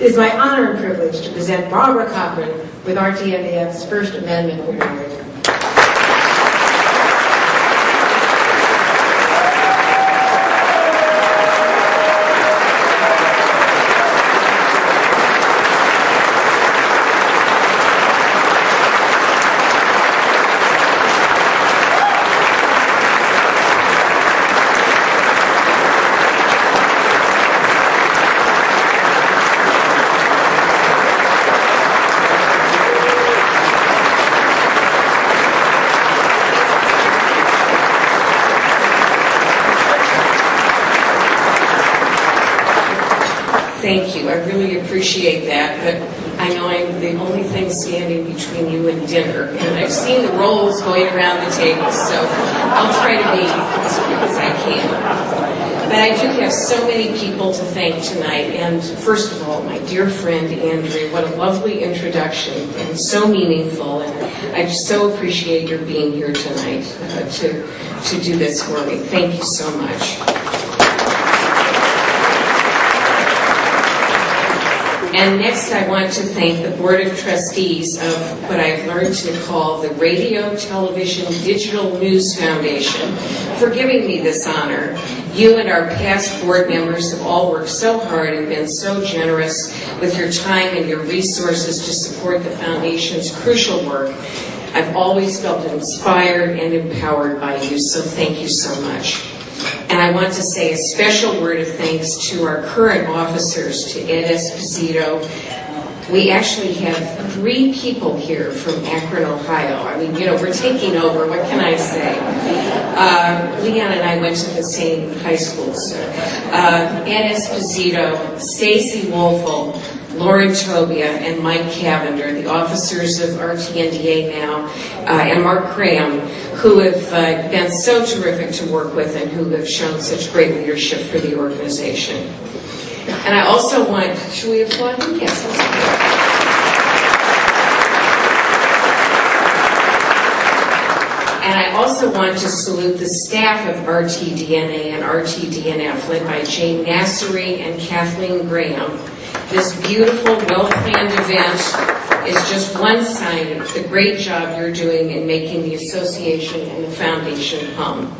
It is my honor and privilege to present Barbara Cochran with RTDNF's First Amendment Award. Thank you. I really appreciate that, but I know I'm the only thing standing between you and dinner, and I've seen the rolls going around the table, so I'll try to be as quick as I can. But I do have so many people to thank tonight, and first of all, my dear friend Andrea, what a lovely introduction, and so meaningful, and I just so appreciate your being here tonight to do this for me. Thank you so much. And next, I want to thank the Board of Trustees of what I've learned to call the Radio, Television, Digital News Foundation for giving me this honor. You and our past board members have all worked so hard and been so generous with your time and your resources to support the foundation's crucial work. I've always felt inspired and empowered by you, so thank you so much. And I want to say a special word of thanks to our current officers, to Ed Esposito. We actually have 3 people here from Akron, Ohio. I mean, you know, we're taking over. What can I say? Leon and I went to the same high school, so Ed Esposito, Stacy Wolfel, Lauren Tobia, and Mike Cavender, the officers of RTNDA now, and Mark Graham, who have been so terrific to work with and who have shown such great leadership for the organization. And I also want, should we applaud them? Yes, let's applaud. And I also want to salute the staff of RTDNA and RTDNF, led by Jane Nasseri and Kathleen Graham. This beautiful, well-planned event is just one sign of the great job you're doing in making the association and the foundation hum.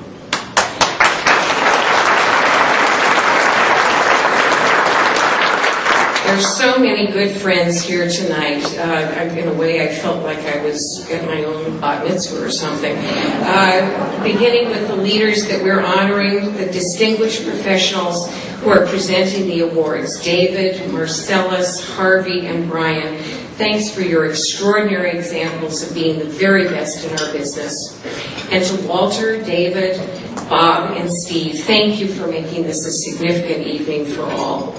There's so many good friends here tonight. In a way, I felt like I was at my own bat mitzvah or something. Beginning with the leaders that we're honoring, the distinguished professionals who are presenting the awards, David, Marcellus, Harvey, and Brian. Thanks for your extraordinary examples of being the very best in our business. And to Walter, David, Bob, and Steve, thank you for making this a significant evening for all.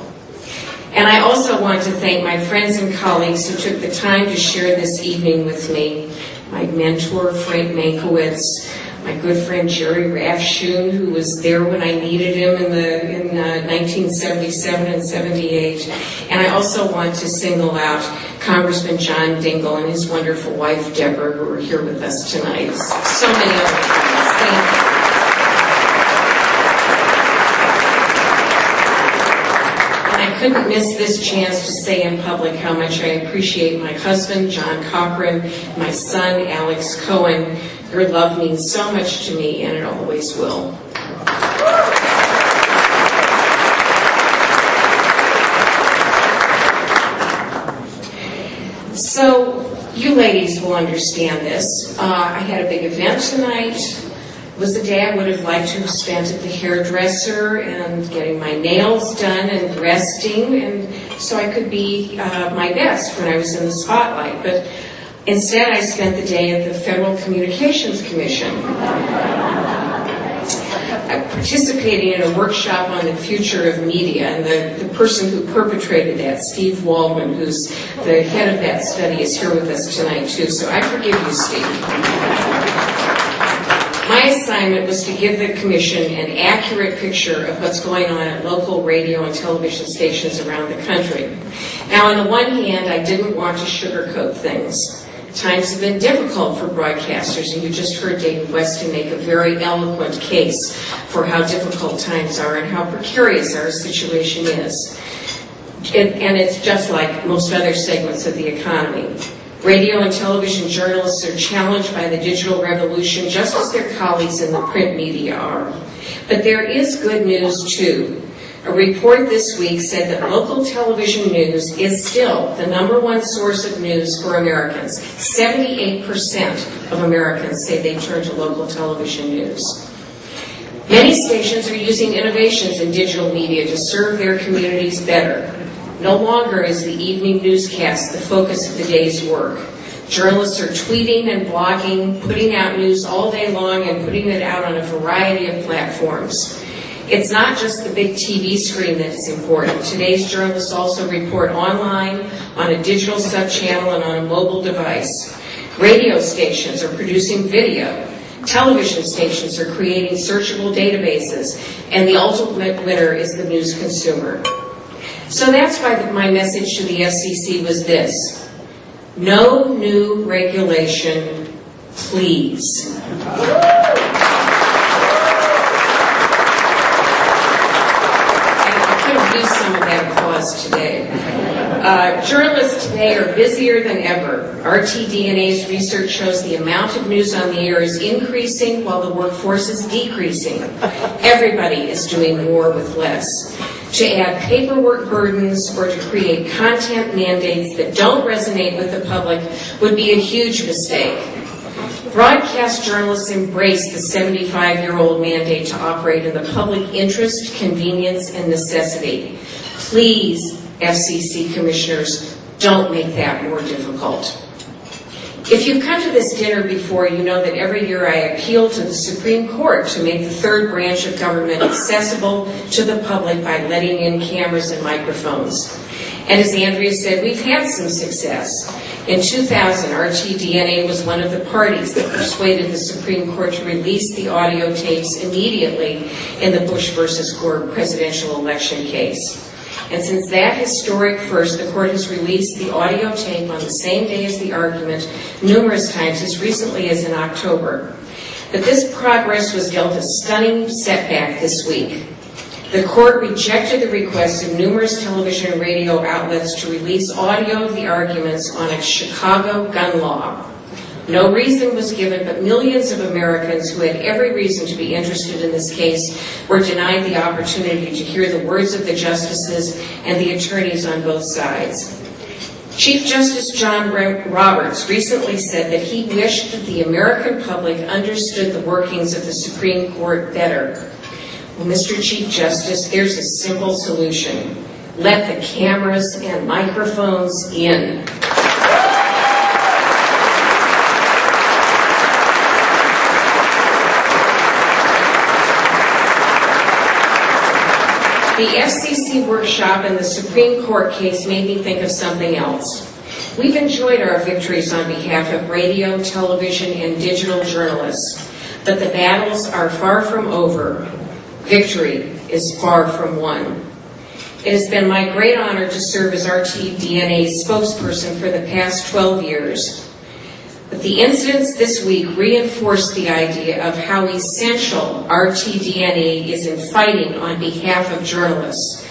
And I also want to thank my friends and colleagues who took the time to share this evening with me. My mentor, Frank Mankiewicz, my good friend Jerry Rafshoon, who was there when I needed him in 1977 and 78. And I also want to single out Congressman John Dingell and his wonderful wife, Deborah, who are here with us tonight. So many other friends. Thank you. I couldn't miss this chance to say in public how much I appreciate my husband, John Cochran, my son, Alex Cohen. Your love means so much to me, and it always will. So, you ladies will understand this. I had a big event tonight. It was the day I would have liked to have spent at the hairdresser and getting my nails done and resting, and so I could be my best when I was in the spotlight. But instead, I spent the day at the Federal Communications Commission, participating in a workshop on the future of media, and the person who perpetrated that, Steve Waldman, who's the head of that study, is here with us tonight too, so I forgive you, Steve. My assignment was to give the Commission an accurate picture of what's going on at local radio and television stations around the country. Now, on the one hand, I didn't want to sugarcoat things. Times have been difficult for broadcasters, and you just heard David Weston make a very eloquent case for how difficult times are and how precarious our situation is. And it's just like most other segments of the economy. Radio and television journalists are challenged by the digital revolution just as their colleagues in the print media are. But there is good news too. A report this week said that local television news is still the #1 source of news for Americans. 78% of Americans say they turn to local television news. Many stations are using innovations in digital media to serve their communities better. No longer is the evening newscast the focus of the day's work. Journalists are tweeting and blogging, putting out news all day long and putting it out on a variety of platforms. It's not just the big TV screen that is important. Today's journalists also report online, on a digital sub-channel, and on a mobile device. Radio stations are producing video. Television stations are creating searchable databases, and the ultimate winner is the news consumer. So that's why my message to the FCC was this: no new regulation, please. Use some of that applause today. Journalists today are busier than ever. RTDNA's research shows the amount of news on the air is increasing while the workforce is decreasing. Everybody is doing more with less. To add paperwork burdens or to create content mandates that don't resonate with the public would be a huge mistake. Broadcast journalists embrace the 75-year-old mandate to operate in the public interest, convenience, and necessity. Please, FCC commissioners, don't make that more difficult. If you've come to this dinner before, you know that every year I appeal to the Supreme Court to make the third branch of government accessible to the public by letting in cameras and microphones. And as Andrea said, we've had some success. In 2000, RTDNA was one of the parties that persuaded the Supreme Court to release the audio tapes immediately in the Bush versus Gore presidential election case. And since that historic first, the court has released the audio tape on the same day as the argument numerous times, as recently as in October. But this progress was dealt a stunning setback this week. The court rejected the request of numerous television and radio outlets to release audio of the arguments on a Chicago gun law. No reason was given, but millions of Americans who had every reason to be interested in this case were denied the opportunity to hear the words of the justices and the attorneys on both sides. Chief Justice John Roberts recently said that he wished that the American public understood the workings of the Supreme Court better. Well, Mr. Chief Justice, there's a simple solution. Let the cameras and microphones in. The FCC workshop and the Supreme Court case made me think of something else. We've enjoyed our victories on behalf of radio, television, and digital journalists, but the battles are far from over. Victory is far from won. It has been my great honor to serve as RTDNA's spokesperson for the past 12 years. But the incidents this week reinforced the idea of how essential RTDNA is in fighting on behalf of journalists.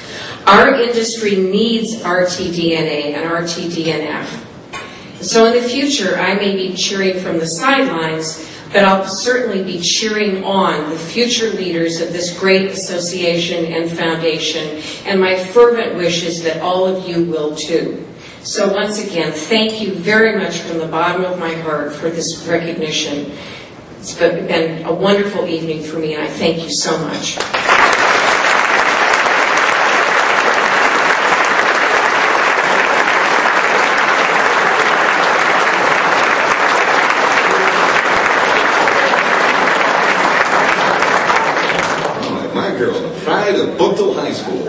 Our industry needs RTDNA and RTDNF. So in the future, I may be cheering from the sidelines, but I'll certainly be cheering on the future leaders of this great association and foundation, and my fervent wish is that all of you will too. So once again, thank you very much from the bottom of my heart for this recognition. It's been a wonderful evening for me, and I thank you so much. My girl, pride of Buckle High School.